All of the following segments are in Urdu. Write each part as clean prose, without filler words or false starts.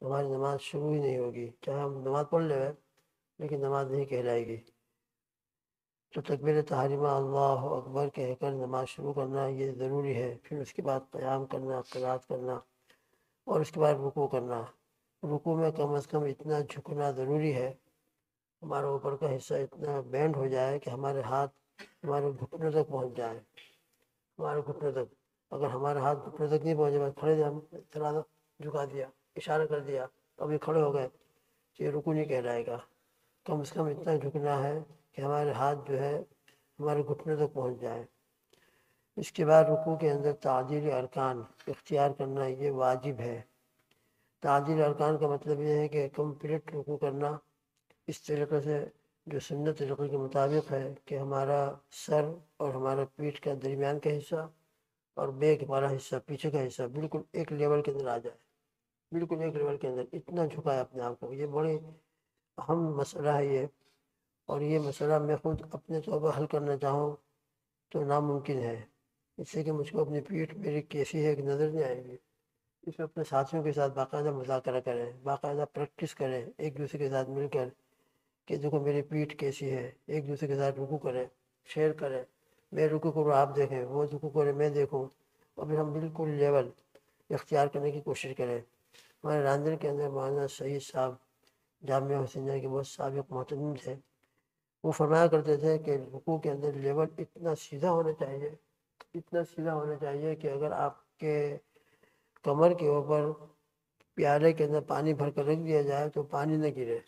تو ہماری نماز شروع ہی نہیں ہوگی، چاہے ہم نماز پڑھ لیں لیکن نماز نہیں کہلائے گی۔ تو تکبیر تحریمہ اللہ اکبر کہہ کر نماز شروع کرنا یہ ضروری ہے، پھر اس کے بعد قیام کرنا، قرات کرنا، اور اس کے بعد رکوع کرنا۔ رکوع میں کم از کم اتنا جھکنا ضروری ہے، ہمارا اوپر کا حصہ اتنا بینڈ ہو جائے کہ ہمارے ہاتھ ہمارے گھٹنوں تک پہنچ جائیں، ہمارے گھٹنوں تک۔ اگر ہمارے ہاتھ گھٹنوں تک نہیں پہنچے، بس کھڑے ہم تھوڑا سا جھکا دیا، اشارہ کر دیا، ابھی کھڑے ہو گئے، تو یہ رکوع نہیں کہلائے گا۔ کم سے کم اتنا جھکنا ہے کہ ہمارے ہاتھ جو ہے ہمارے گھٹنوں تک پہنچ جائے۔ اس کے بعد رکوع کے اندر تعدیل ارکان اختیار کرنا یہ واجب ہے۔ تعدیل ارکان کا مطلب یہ ہے کہ کمپلیٹ رکوع کرنا اس طریقے سے جو سنت طریقے کے مطابق ہے کہ ہمارا سر اور ہمارا پیٹھ کا درمیان کا حصہ اور بیک والا حصہ، پیچھے کا حصہ بالکل ایک لیول کے اندر آ جائے، بالکل ایک لیول کے اندر اتنا جھکائے اپنے آپ کو۔ یہ بڑے اہم مسئلہ ہے یہ، اور یہ مسئلہ میں خود اپنے طور پر حل کرنا چاہوں تو ناممکن ہے، اس سے کہ مجھ کو اپنی پیٹھ میری کیسی ہے کہ نظر نہیں آئے گی۔ اس میں اپنے ساتھیوں کے ساتھ باقاعدہ مذاکرہ کریں، باقاعدہ پریکٹس کریں ایک دوسرے کے ساتھ مل کر کہ دیکھو میری پیٹھ کیسی ہے، ایک دوسرے کے ساتھ رکوع کریں، شیئر کریں، میں رکوع کروں آپ دیکھیں، وہ رکوع کریں میں دیکھوں، اور پھر ہم بالکل لیول اختیار کرنے کی کوشش کریں۔ ہمارے راندر کے اندر مولانا سعید صاحب جامعہ حسینیہ کے بہت سابق محترم تھے، وہ فرمایا کرتے تھے کہ رکوع کے اندر لیول اتنا سیدھا ہونا چاہیے، اتنا سیدھا ہونا چاہیے کہ اگر آپ کے کمر کے اوپر پیالے کے اندر پانی بھر کر رکھ دیا جائے تو پانی نہ گرے،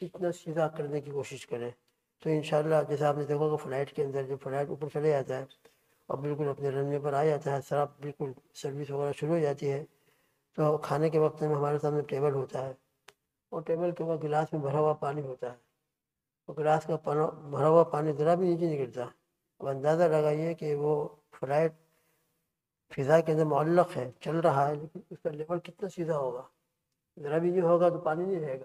اتنا سیدھا کرنے کی کوشش کریں۔ تو انشاءاللہ جیسے آپ نے دیکھا کہ فلائٹ کے اندر جب فلائٹ اوپر چلے جاتا ہے اور بالکل اپنے رن وے پر آ جاتا ہے، سر بالکل سروس وغیرہ شروع ہو جاتی ہے، تو کھانے کے وقت میں ہمارے سامنے ٹیبل ہوتا ہے، اور ٹیبل کے اوپر گلاس میں بھرا ہوا پانی ہوتا ہے، اور گلاس کا بھرا ہوا پانی ذرا بھی نیچے نہیں گرتا۔ اب اندازہ لگائیے کہ وہ فلائٹ فضا کے اندر معلق ہے، چل رہا ہے، لیکن اس کا لیول کتنا سیدھا ہوگا۔ ذرا بھی نہیں ہوگا تو پانی نہیں رہے گا،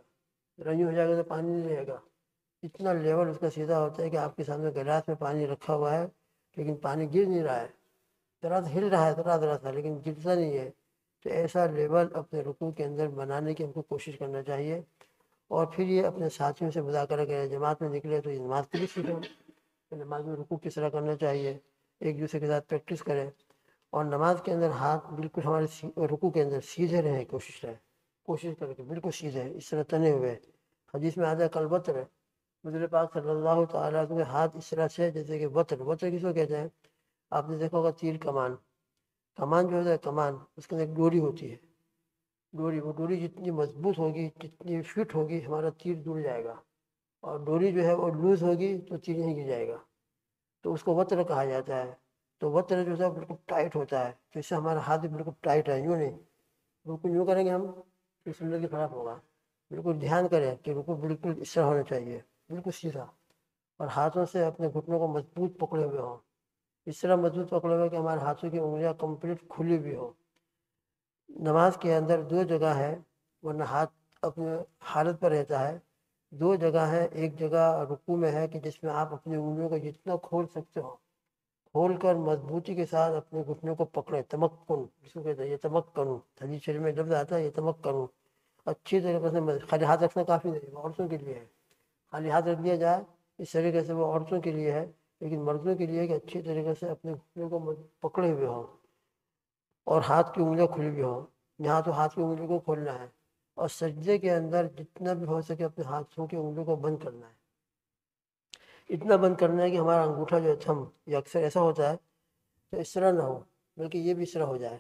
ذرا نہیں ہو جائے گا تو پانی نہیں رہے گا۔ اتنا لیول اس کا سیدھا ہوتا ہے کہ آپ کے سامنے گلاس میں پانی رکھا ہوا ہے لیکن پانی گر نہیں رہا ہے، ذرا سا ہل رہا ہے، ذرا سا، لیکن گرتا نہیں ہے۔ تو ایسا لیول اپنے رکوع کے اندر بنانے کی ہم کو کوشش کرنا چاہیے، اور پھر یہ اپنے ساتھیوں سے مذاکرہ کریں۔ جماعت میں نکلے تو یہ نماز کے لیے سیکھیں کہ نماز میں رکوع کس طرح کرنا چاہیے، ایک دوسرے کے ساتھ پریکٹس کریں، اور نماز کے اندر ہاتھ بالکل ہمارے رکوع کے اندر سیدھے رہیں، کوشش کریں کہ بالکل سیدھے اس طرح تنے ہوئے۔ حدیث میں آتا ہے کل وتر ہے، حضور پاک صلی اللہ تعالیٰ کے ہاتھ اس طرح سے جیسے کہ وتر کس کو کہتے ہیں؟ آپ نے دیکھا ہوگا تیر کمان جو ہوتا ہے، کمان اس کے اندر ایک ڈوری ہوتی ہے، وہ ڈوری جتنی مضبوط ہوگی، جتنی فٹ ہوگی، ہمارا تیر دور جائے گا، اور ڈوری جو ہے وہ لوز ہوگی تو تیر نہیں گر جائے گا، تو اس کو وتر کہا جاتا ہے۔ تو وتر جو ہے بالکل ٹائٹ ہوتا ہے، تو اس سے ہمارا ہاتھ بالکل ٹائٹ ہے، یوں نہیں، بالکل یوں کریں گے ہم تو سننے کی خراب ہوگا۔ بالکل دھیان کریں کہ رکوع بالکل اس طرح ہونا چاہیے، بالکل سیدھا، اور ہاتھوں سے اپنے گھٹنوں کو مضبوط پکڑے ہوئے ہوں، اس طرح مضبوط پکڑے ہوئے کہ ہمارے ہاتھوں کی انگلیاں کمپلیٹ کھلی ہوئی ہوں۔ نماز کے اندر دو جگہ ہے، ورنہ ہاتھ اپنے حالت پر رہتا ہے، دو جگہ ہے، ایک جگہ رکوع میں ہے کہ جس میں آپ اپنی انگلیوں کو جتنا کھول سکتے ہو کھول کر مضبوطی کے ساتھ اپنے گھٹنوں کو پکڑے، تمکن جس کو کہتے ہیں، یہ تمکن حدیث شریف میں لفظ آتا ہے، یہ تمکن اچھی طریقے سے۔ خالی ہاتھ رکھنا کافی نہیں، وہ عورتوں کے لیے ہے، خالی ہاتھ رکھ دیا جائے اس طریقے سے وہ عورتوں کے لیے ہے، لیکن مردوں کے لیے کہ اچھی طریقے سے اپنے گھٹنوں کو پکڑے ہوئے ہوں اور ہاتھ کی انگلیاں کھلی ہوئی ہوں، یہاں تو ہاتھ کی انگلیوں کو کھولنا ہے، اور سجدے کے اندر جتنا بھی ہو سکے اپنے ہاتھوں کی انگلیوں کو بند کرنا ہے، اتنا بند کرنا ہے کہ ہمارا انگوٹھا جو ہے تھم، یہ اکثر ایسا ہوتا ہے تو اس طرح نہ ہو، بلکہ یہ بھی اس طرح ہو جائے،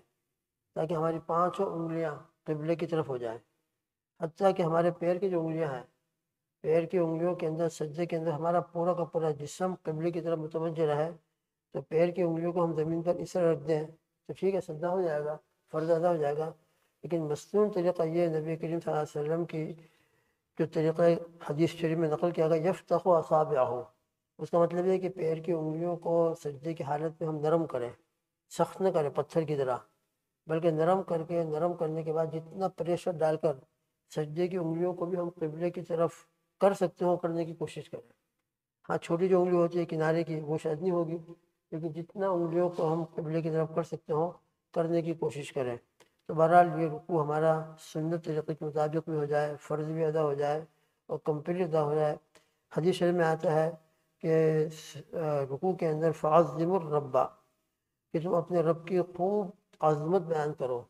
تاکہ ہماری پانچوں انگلیاں قبلے کی طرف ہو جائیں، حتیٰ کہ ہمارے پیر کی جو انگلیاں ہیں، پیر کی انگلیوں کے اندر سجدے کے اندر ہمارا پورا کا پورا جسم قبلے کی طرف متوجہ رہے، تو پیر کی انگلیوں کو ہم زمین پر اس طرح رکھ دیں تو ٹھیک ہے، سجدہ ہو جائے گا، فرض ادا ہو جائے گا۔ لیکن مصنون طریقہ یہ نبی کریم صلی اللہ علیہ وسلم کی جو طریقہ حدیث شریف میں نقل کیا گیا، یفتخ اصابعہ، اس کا مطلب ہے کہ پیر کی انگلیوں کو سجدے کی حالت میں ہم نرم کریں، سخت نہ کریں پتھر کی طرح، بلکہ نرم کر کے، نرم کرنے کے بعد جتنا پریشر ڈال کر سجدے کی انگلیوں کو بھی ہم قبلے کی طرف کر سکتے ہوں کرنے کی کوشش کریں۔ ہاں چھوٹی جو انگلی ہوتی ہے کنارے کی وہ شاید نہیں ہوگی، لیکن جتنا انگلیوں کو ہم قبلے کی طرف کر سکتے ہوں کرنے کی کوشش کریں۔ تو بہرحال یہ رکوع ہمارا سنت طریقے کے مطابق بھی ہو جائے، فرض بھی ادا ہو جائے اور کمپلیٹ ادا ہو جائے۔ حدیث شریف میں آتا ہے کہ رکوع کے اندر فَعَظِّمُوا الرَّبَّ، کہ تم اپنے رب کی خوب عظمت بیان کرو۔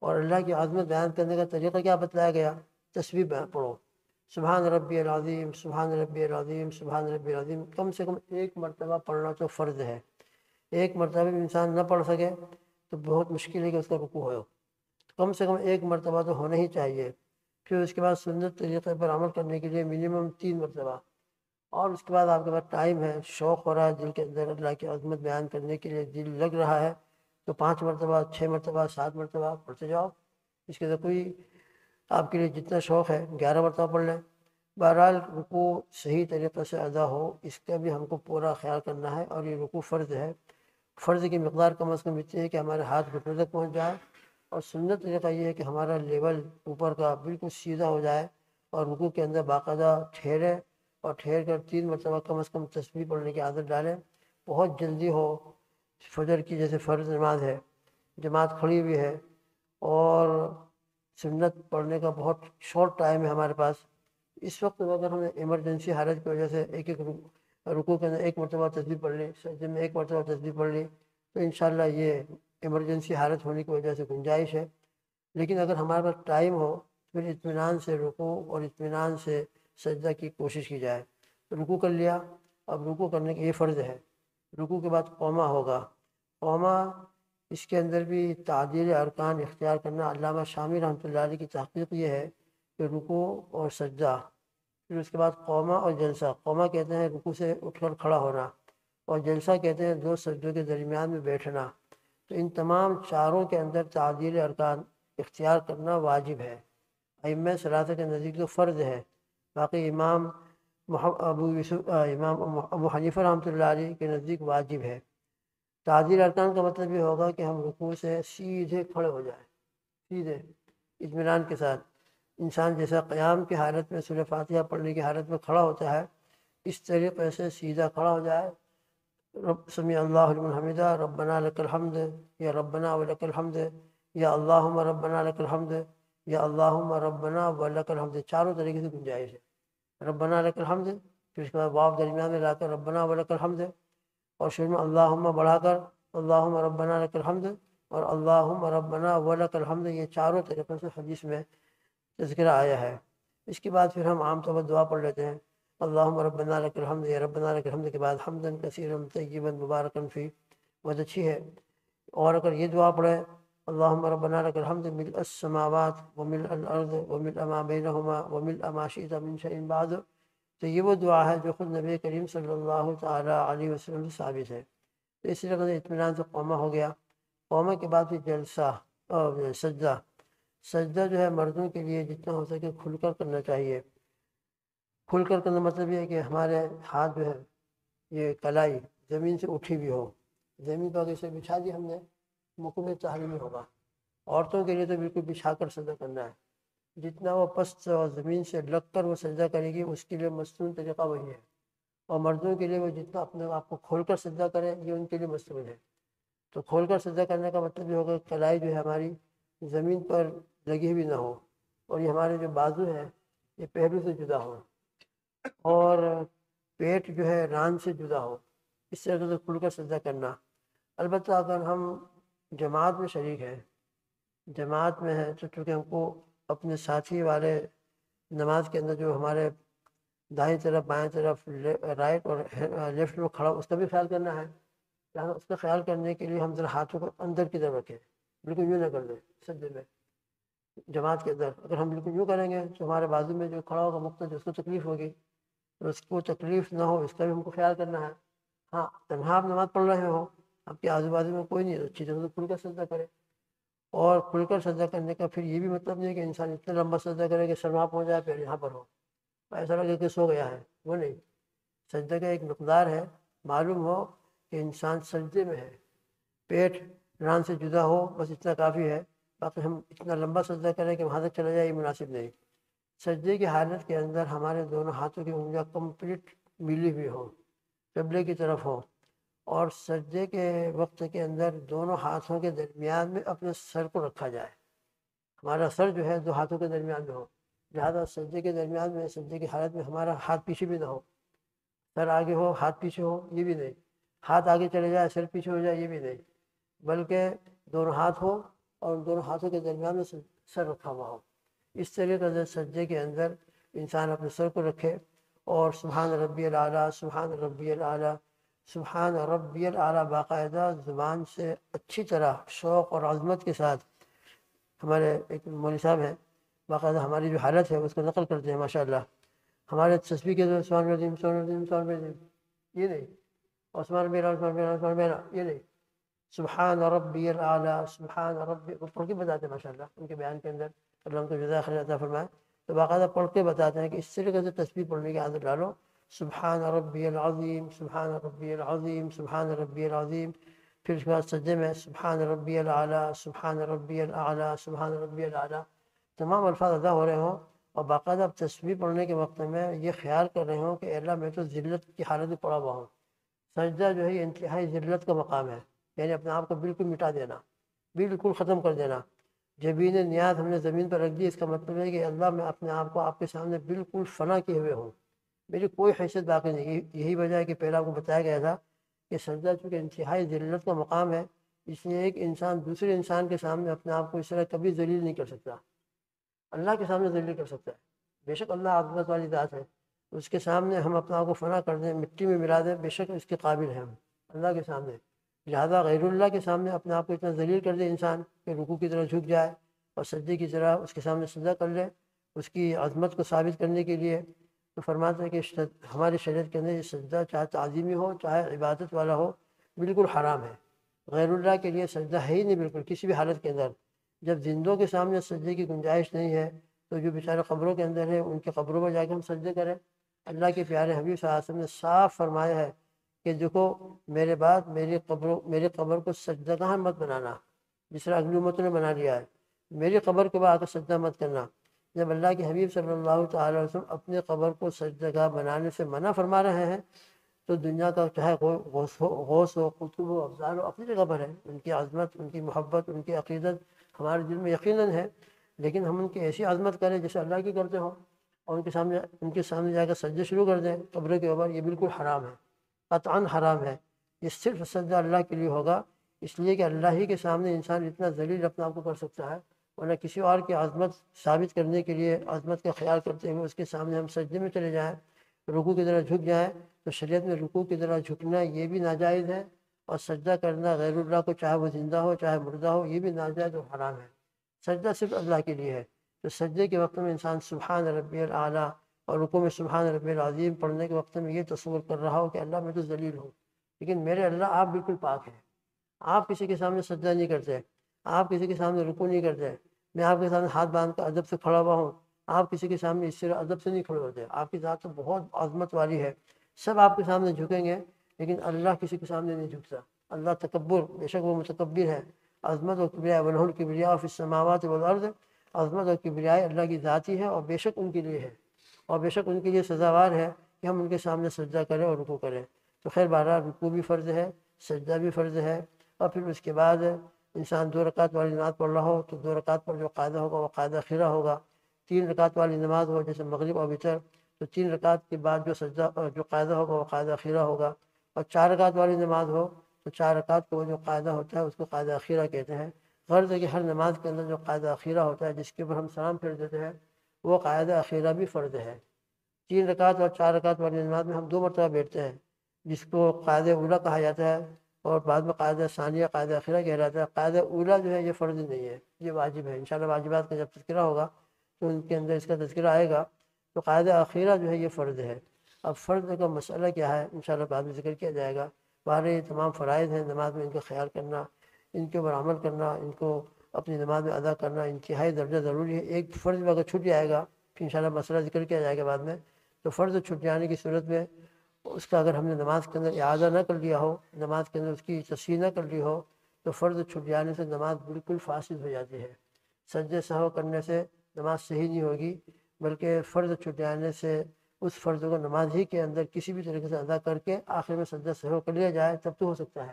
اور اللہ کی عظمت بیان کرنے کا طریقہ کیا بتلایا گیا؟ تسبیح پڑھو، سبحان ربی العظیم، سبحان ربی العظیم، سبحان ربی العظیم، کم سے کم ایک مرتبہ پڑھنا تو فرض ہے۔ ایک مرتبہ بھی انسان نہ پڑھ سکے تو بہت مشکل ہے کہ اس کا رکوع ہو، کم سے کم ایک مرتبہ تو ہونا ہی چاہیے۔ پھر اس کے بعد سنت طریقے پر عمل کرنے کے لیے منیمم 3 مرتبہ، اور اس کے بعد آپ کے پاس ٹائم ہے، شوق ہو رہا ہے دل کے اندر اللہ کی عظمت بیان کرنے کے لیے، دل لگ رہا ہے، تو 5 مرتبہ، 6 مرتبہ، 7 مرتبہ پڑھتے جاؤ۔ اس کے اندر کوئی آپ کے لیے جتنا شوق ہے 11 مرتبہ پڑھ لیں۔ بہرحال رکوع صحیح طریقے سے ادا ہو، اس کا بھی ہم کو پورا خیال کرنا ہے، اور یہ رکوع فرض ہے۔ فرض کی مقدار کم از کم اتنی ہے کہ ہمارے ہاتھ گھٹنے تک پہنچ جائے، اور سنت طریقہ یہ ہے کہ ہمارا لیول اوپر کا بالکل سیدھا ہو جائے، اور رکوع کے اندر باقاعدہ ٹھہرے، اور ٹھہر کر 3 مرتبہ کم از کم تسبیح پڑھنے کی عادت ڈالیں۔ بہت جلدی ہو، فجر کی جیسے فرض نماز ہے، جماعت کھڑی ہوئی ہے، اور سنت پڑھنے کا بہت شارٹ ٹائم ہے ہمارے پاس، اس وقت اگر ہمیں ایمرجنسی حالت کی وجہ سے ایک رکوع کے اندر 1 مرتبہ تسبیح پڑھ لی، سجدے میں 1 مرتبہ تسبیح پڑھ لی، تو انشاءاللہ یہ ایمرجنسی حالت ہونے کی وجہ سے گنجائش ہے۔ لیکن اگر ہمارے پاس ٹائم ہو، پھر اطمینان سے رکوع اور اطمینان سے سجدہ کی کوشش کی جائے۔ رکوع کر لیا، اب رکوع کرنے کے یہ فرض ہے، رکوع کے بعد قومہ ہوگا۔ قومہ، اس کے اندر بھی تعدیل ارکان اختیار کرنا۔ علامہ شامی رحمۃ اللہ علیہ کی تحقیق یہ ہے کہ رکوع اور سجدہ، پھر اس کے بعد قومہ اور جلسہ۔ قومہ کہتے ہیں رکوع سے اٹھ کر کھڑا ہونا، اور جلسہ کہتے ہیں 2 سجدوں کے درمیان میں بیٹھنا۔ تو ان تمام چاروں کے اندر تعدیل ارکان اختیار کرنا واجب ہے۔ ائمہ ثلاثہ کے نزدیک تو فرض ہے، باقی امام ابو حنیفہ رحمۃ اللہ علیہ کے نزدیک واجب ہے۔ تعدیل ارکان کا مطلب یہ ہوگا کہ ہم رکوع سے سیدھے کھڑے ہو جائیں، سیدھے اطمینان کے ساتھ۔ انسان جیسا قیام کی حالت میں سورہ فاتحہ پڑھنے کی حالت میں کھڑا ہوتا ہے، اس طریقے سے سیدھا کھڑا ہو جائے۔ سمیع اللہ لمن حمدہ، ربنا لک الحمد، یا ربنا ولک الحمد، یا اللہم ربنا لک الحمد، یا اللہم ربنا ولک الحمد، چاروں طریقے سے گنجائش ہے۔ ربنا لک الحمد، پھر اس کے بعد واو درمیان میں لا کر ربنا ولک الحمد، اور شروع میں اللہم بڑھا کر اللہم ربنا لک الحمد اور اللہم ربنا ولک الحمد، یہ چاروں طریقوں سے حدیث میں تذکرہ آیا ہے۔ اس کے بعد پھر ہم عام طور پر دعا پڑھ لیتے ہیں، اللہم ربنا لک الحمد، یا ربنا لک الحمد کے بعد حمدن کثیرا طیبا مبارکا فی، بہت اچھی ہے۔ اور اگر یہ دعا پڑھے اللہم ربنا لک الحمد ملء السماوات وملء الارض وملء ما بینہما وملء ما شئت من شیء بعد، تو یہ وہ دعا ہے جو خود نبی کریم صلی اللہ تعالیٰ علیہ وسلم سے ثابت ہے۔ تو اس طرح سے اطمینان سے قومہ ہو گیا۔ قومہ کے بعد پھر جلسہ اور سجدہ۔ سجدہ جو ہے مردوں کے لیے جتنا ہو سکے کھل کر کرنا چاہیے۔ کھل کر کرنا مطلب یہ ہے کہ ہمارے ہاتھ جو ہے یہ کلائی زمین سے اٹھی بھی ہو، زمین پر اگر اسے بچھا دی ہم نے مکمل تحریمی ہوگا۔ عورتوں کے لیے تو بالکل بچھا کر سجدہ کرنا ہے، جتنا وہ پست اور زمین سے لگ کر وہ سجدہ کرے گی اس کے لیے مستون طریقہ وہی ہے، اور مردوں کے لیے وہ جتنا اپنے آپ کو کھول کر سجدہ کرے یہ ان کے لیے مستون ہے۔ تو کھول کر سجدہ کرنے کا مطلب یہ ہوگا کہ کلائی جو ہے ہماری زمین پر لگی ہوئی نہ ہو، اور یہ ہمارے جو بازو ہیں یہ پہلو سے جدا ہو، اور پیٹ جو ہے ران سے جدا ہو، اس طرح سے کھل کر سجدہ کرنا۔ البتہ اگر ہم جماعت میں شریک ہیں، جماعت میں ہے، تو چونکہ ہم کو اپنے ساتھی والے نماز کے اندر جو ہمارے دائیں طرف بائیں طرف رائٹ اور لیفٹ میں کھڑا اس کا بھی خیال کرنا ہے، لہٰذا اس کا خیال کرنے کے لیے ہم ذرا ہاتھوں کو اندر کی طرف رکھیں، بالکل یوں نہ کر دیں سجدے میں۔ جماعت کے اندر اگر ہم بالکل یوں کریں گے تو ہمارے بازو میں جو کھڑا ہوگا مقتدی اس کو تکلیف ہوگی، تو اس کو تکلیف نہ ہو اس کا بھی ہم کو خیال کرنا ہے۔ ہاں، تنہا آپ نماز پڑھ رہے ہو، آپ کے آزو بازو میں کوئی نہیں، اچھی طرح سے کھل کر سجدہ کرے۔ اور کھل کر سجدہ کرنے کا پھر یہ بھی مطلب نہیں ہے کہ انسان اتنا لمبا سجدہ کرے کہ سر وہاں پہنچ جائے پھر یہاں پر ہو، ایسا لگے کہ سو گیا ہے، وہ نہیں۔ سجدہ کا ایک مقدار ہے، معلوم ہو کہ انسان سجدے میں ہے، پیٹ ران سے جدا ہو، بس اتنا کافی ہے۔ باقی ہم اتنا لمبا سجدہ کریں کہ وہاں تک چلا جائے یہ مناسب نہیں۔ سجدے کی حالت کے اندر ہمارے دونوں ہاتھوں کی انگلیاں کمپلیٹ ملی ہوئی ہوں، قبلے کی طرف ہوں، اور سجدے کے وقت کے اندر دونوں ہاتھوں کے درمیان میں اپنے سر کو رکھا جائے، ہمارا سر جو ہے دو ہاتھوں کے درمیان میں ہو، لہٰذا سجدے کے درمیان میں، سجدے کی حالت میں ہمارا ہاتھ پیچھے بھی نہ ہو، سر آگے ہو ہاتھ پیچھے ہو یہ بھی نہیں، ہاتھ آگے چلے جائے سر پیچھے ہو جائے یہ بھی نہیں، بلکہ دونوں ہاتھ ہو اور دونوں ہاتھوں کے درمیان میں سر رکھا ہوا ہو۔ اس طریقے سے سجدے کے اندر انسان اپنے سر کو رکھے اور سبحان ربی الاعلیٰ، سبحان ربی الاعلیٰ، سبحان ربی الاعلیٰ باقاعدہ زبان سے اچھی طرح شوق اور عظمت کے ساتھ، ہمارے ایک مولوی صاحب ہیں باقاعدہ ہماری جو حالت ہے اس کو نقل کرتے ہیں ماشاءاللہ، ہمارے تسبیح کے اندر سبحان ربی سبحان ربی سبحان ربی یہ نہیں، عثمان ربی عثمان ربی عثمان ربی یہ نہیں، سبحان ربی الاعلیٰ، سبحان ربی، وہ پڑھ کے بتاتے ہیں ماشاءاللہ ان کے بیان کے اندر، اللہ ان کو جزائے خیر عطا فرمائے، تو باقاعدہ پڑھ کے بتاتے ہیں کہ اس طریقے سے تسبیح پڑھنے کی عادت ڈالو، سبحان ربی العظیم، سبحان ربی العظیم، سبحان ربی العظیم، پھر اس کے بعد سجدے میں سبحان ربی الاعلیٰ، سبحان ربی الاعلیٰ، سبحان ربی الاعلیٰ، تمام الفاظ ادا ہو رہے ہوں، اور باقاعدہ تسبیح پڑھنے کے وقت میں یہ خیال کر رہے ہوں کہ اللہ میں تو ذلت کی حالت میں پڑا ہوا ہوں، سجدہ جو ہے یہ انتہائی ذلت کا مقام ہے، یعنی اپنے آپ کو بالکل مٹا دینا، بالکل ختم کر دینا، جبین نیاز ہم نے زمین پر رکھ دی، اس کا مطلب ہے کہ اللہ میں اپنے آپ کو آپ کے سامنے بالکل فنا کیے ہوئے ہوں، میری کوئی حیثیت باقی نہیں، یہی وجہ ہے کہ پہلا آپ کو بتایا گیا تھا کہ سجدہ چونکہ انتہائی ذلت کا مقام ہے، اس لیے ایک انسان دوسرے انسان کے سامنے اپنے آپ کو اس طرح کبھی ذلیل نہیں کر سکتا، اللہ کے سامنے ذلیل کر سکتا ہے، بے شک اللہ عظمت والی ذات ہے، اس کے سامنے ہم اپنے آپ کو فنا کر دیں، مٹی میں ملا دیں، بے شک اس کے قابل ہیں ہم اللہ کے سامنے، لہذا غیر اللہ کے سامنے اپنے آپ کو اتنا ذلیل کر دے انسان کہ رکوع کی طرح جھک جائے اور سجدے کی طرح اس کے سامنے سجدہ کر لے، اس کی عظمت کو ثابت کرنے کے لیے، تو فرماتے ہیں کہ ہماری شریعت کے اندر یہ سجدہ چاہے تعظیمی ہو چاہے عبادت والا ہو بالکل حرام ہے، غیر اللہ کے لیے سجدہ ہے ہی نہیں بالکل کسی بھی حالت کے اندر، جب زندوں کے سامنے سجدے کی گنجائش نہیں ہے تو جو بیچارے قبروں کے اندر ہیں ان کے قبروں میں جا کے ہم سجدے کریں، اللہ کے پیارے حبیب صلی اللہ علیہ وسلم نے صاف فرمایا ہے کہ دیکھو میرے بعد میری قبر کو سجدہ گاہ مت بنانا، جس طرح اگلی امتوں نے بنا لیا ہے، میری قبر کے بعد آ کر سجدہ مت کرنا، جب اللہ کے حبیب صلی اللہ تعالی علیہ وسلم اپنے قبر کو سجدہ گاہ بنانے سے منع فرما رہے ہیں، تو دنیا کا چاہے غوث ہو قطب ہو افضال ہو اپنی جگہ پر ہے، ان کی عظمت ان کی محبت ان کی عقیدت ہمارے دل میں یقیناً ہے، لیکن ہم ان کی ایسی عظمت کریں جیسے اللہ کی کرتے ہوں اور ان کے سامنے جا کر سجدے شروع کر دیں قبر کے اوپر، یہ بالکل حرام ہے، قطعاً حرام ہے، یہ صرف سجدہ اللہ کے لیے ہوگا، اس لیے کہ اللہ ہی کے سامنے انسان اتنا ذلیل اپنے آپ کو کر سکتا ہے، ورنہ کسی اور کی عظمت ثابت کرنے کے لیے عظمت کا خیال کرتے ہوئے اس کے سامنے ہم سجدے میں چلے جائیں، رکوع کی طرح جھک جائیں، تو شریعت میں رکوع کی طرح جھکنا یہ بھی ناجائز ہے، اور سجدہ کرنا غیر اللہ کو چاہے وہ زندہ ہو چاہے مردہ ہو یہ بھی ناجائز اور حرام ہے، سجدہ صرف اللہ کے لیے ہے، تو سجدے کے وقت میں انسان سبحان ربی الاعلیٰ اور رکوع میں سبحان ربی العظیم پڑھنے کے وقت میں یہ تصور کر رہا ہو کہ اللہ میں تو ذلیل ہوں، لیکن میرے اللہ آپ بالکل پاک ہیں، آپ کسی کے سامنے سجدہ نہیں کرتے، آپ کسی کے سامنے رکوع نہیں کرتے، میں آپ کے سامنے ہاتھ باندھ کر ادب سے کھڑا ہوا ہوں، آپ کسی کے سامنے اس طرح ادب سے نہیں کھڑے ہوتے، آپ کی ذات تو بہت عظمت والی ہے، سب آپ کے سامنے جھکیں گے، لیکن اللہ کسی کے سامنے نہیں جھکتا، اللہ تکبر، بے شک وہ متکبر ہے، عظمت اور کبریاء وَلَهُ الْكِبْرِيَاءُ فِي السَّمَاوَاتِ وَالْأَرْضِ، عظمت اور کبریاء اللہ کی ذاتی ہے اور بے شک ان کے لیے ہے، اور بے شک ان کے لیے سزاوار ہے کہ ہم ان کے سامنے سجدہ کریں اور رکوع کریں، تو خیر بہرحال رکوع بھی فرض ہے، سجدہ بھی فرض ہے، اور پھر اس کے بعد انسان 2 رکعت والی نماز پڑھ رہا ہو تو 2 رکعت پر جو قاعدہ ہوگا وہ قاعدہ خیرہ ہوگا، 3 رکعت والی نماز ہو جیسے مغرب اور وتر تو 3 رکعت کے بعد جو قاعدہ ہوگا وہ قاعدہ خیرہ ہوگا، اور 4 رکعت والی نماز ہو تو 4 رکعت کو جو قاعدہ ہوتا ہے اس کو قاعدہ خیرہ کہتے ہیں، غرض ہے کہ ہر نماز کے اندر جو قاعدہ اخیرہ ہوتا ہے جس کے اوپر ہم سلام پھیر دیتے ہیں وہ قاعدہ اخیرہ بھی فرض ہے، 3 رکعت اور 4 رکعت والی نماز میں ہم 2 مرتبہ بیٹھتے ہیں جس کو قاعدہ اولیٰ کہا جاتا ہے، اور بعد میں قاعدہ ثانیہ قاعدہ اخیرہ کہلاتا ہے، قاعدہ اولیٰ جو ہے یہ فرض نہیں ہے یہ واجب ہے، انشاءاللہ واجبات کا جب تذکرہ ہوگا تو ان کے اندر اس کا تذکرہ آئے گا، تو قاعدہ اخیرہ جو ہے یہ فرض ہے، اب فرض کا مسئلہ کیا ہے انشاءاللہ بعد میں ذکر کیا جائے گا، باہر یہ تمام فرائض ہیں نماز میں ان کا خیال کرنا، ان کے اوپر عمل کرنا، ان کو اپنی نماز میں ادا کرنا انتہائی درجہ ضروری ہے، ایک فرض میں اگر چھوٹ جائے گا پھر انشاءاللہ مسئلہ ذکر کیا جائے گا بعد میں، تو فرض چھوٹ جانے کی صورت میں اس کا اگر ہم نے نماز کے اندر اعادہ نہ کر لیا ہو، نماز کے اندر اس کی تصحیح نہ کر لی ہو تو فرض چھوٹ جانے سے نماز بالکل فاسد ہو جاتی ہے، سجدے سہو کرنے سے نماز صحیح نہیں ہوگی، بلکہ فرض چھوٹ جانے سے اس فرض کو نماز ہی کے اندر کسی بھی طریقے سے ادا کر کے آخر میں سجدہ سہو کر لیا جائے تب تو ہو سکتا ہے،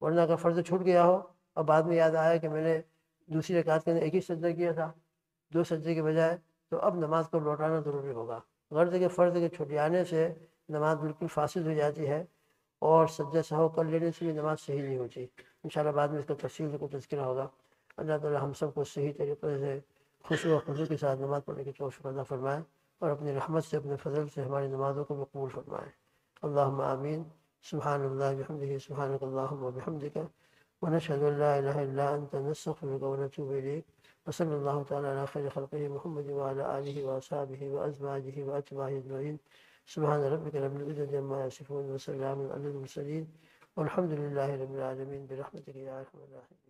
ورنہ اگر فرض چھوٹ گیا ہو اور بعد میں یاد آیا کہ میں نے دوسری رکعت کے اندر ایک ہی سجدہ کیا تھا، 2 سجدے کے بجائے، تو اب نماز کو لوٹانا ضروری ہوگا۔ غرض ہے کہ فرض کے چھٹیانے سے نماز بالکل فاسد ہو جاتی ہے، اور سجدہ سہو کر لینے سے بھی نماز صحیح نہیں ہوتی۔ انشاءاللہ بعد میں اس کا تفصیل سے کوئی تذکرہ ہوگا۔ اللہ تعالی ہم سب کو صحیح طریقے سے خشوع و خضوع کے ساتھ نماز پڑھنے کی توفیق عطا فرمائے، اور اپنی رحمت سے، اپنے فضل سے ہماری نمازوں کو مقبول فرمائے۔ اللہم آمین۔ سبحان اللہ بحمدہ، سبحانک اللہم و بحمدک، ونشہد ان لا الہ الا انت، نستغفرک ونتوب الیک۔ وصلی اللہ تعالی علی خیر خلقہ محمد وعلی آلہ واصحابہ وازواجہ واتباعہ اجمعین۔ سبحان ربک رب العزۃ عما یصفون، وسلام علی المرسلین، والحمد للہ رب العالمین، برحمتک یا ارحم الراحمین۔